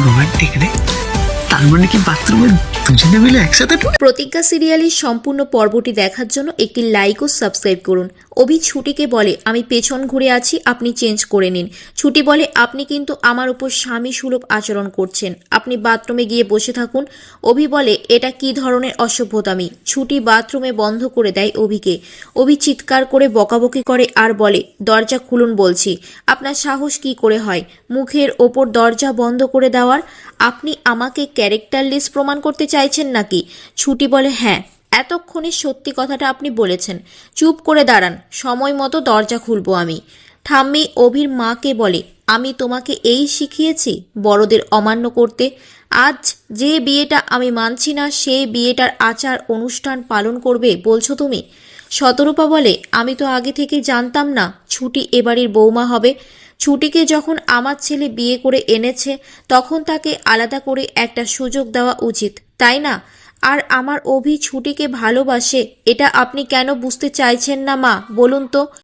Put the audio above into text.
Romantic রে, তার মানে কি বাথরুমে দুজনে মিলে একসাথে? প্রতিজ্ঞা সিরিয়ালের সম্পূর্ণ পর্বটি দেখার জন্য একটি লাইক ও সাবস্ক্রাইব করুন। অভি ছুটিকে বলে, আমি পেছন ঘুরে আছি, আপনি চেঞ্জ করে নিন। ছুটি বলে, আপনি কিন্তু আমার উপর স্বামী সুলভ আচরণ করছেন, আপনি বাথরুমে গিয়ে বসে থাকুন। অভি বলে, এটা কি ধরনের অসভ্যতামি? ছুটি বাথরুমে বন্ধ করে দেয় অভিকে। অভি চিৎকার করে বকাবকি করে আর বলে, দরজা খুলুন বলছি। আপনার সাহস কি করে হয় মুখের ওপর দরজা বন্ধ করে দেওয়ার? আপনি আমাকে ক্যারেক্টারলেস প্রমাণ করতে চাইছেন নাকি? ছুটি বলে, হ্যাঁ, এতক্ষণে সত্যি কথাটা আপনি বলেছেন। চুপ করে দাঁড়ান, সময় মতো দরজা খুলবো আমি। ঠাম্মি অভির মাকে বলে, আমি তোমাকে এই শিখিয়েছি বড়দের অমান্য করতে? আজ যে বিয়েটা আমি মানছি না সেই বিয়েটার আচার অনুষ্ঠান পালন করবে বলছো তুমি? শতরূপা বলে, আমি তো আগে থেকে জানতাম না ছুটি এবাড়ির বৌমা হবে। ছুটিকে যখন আমার ছেলে বিয়ে করে এনেছে তখন তাকে আলাদা করে একটা সুযোগ দেওয়া উচিত, তাই না? আর আমার অভি ছুটিকে ভালোবাসে, এটা আপনি কেন বুঝতে চাইছেন না মা, বলুন তো?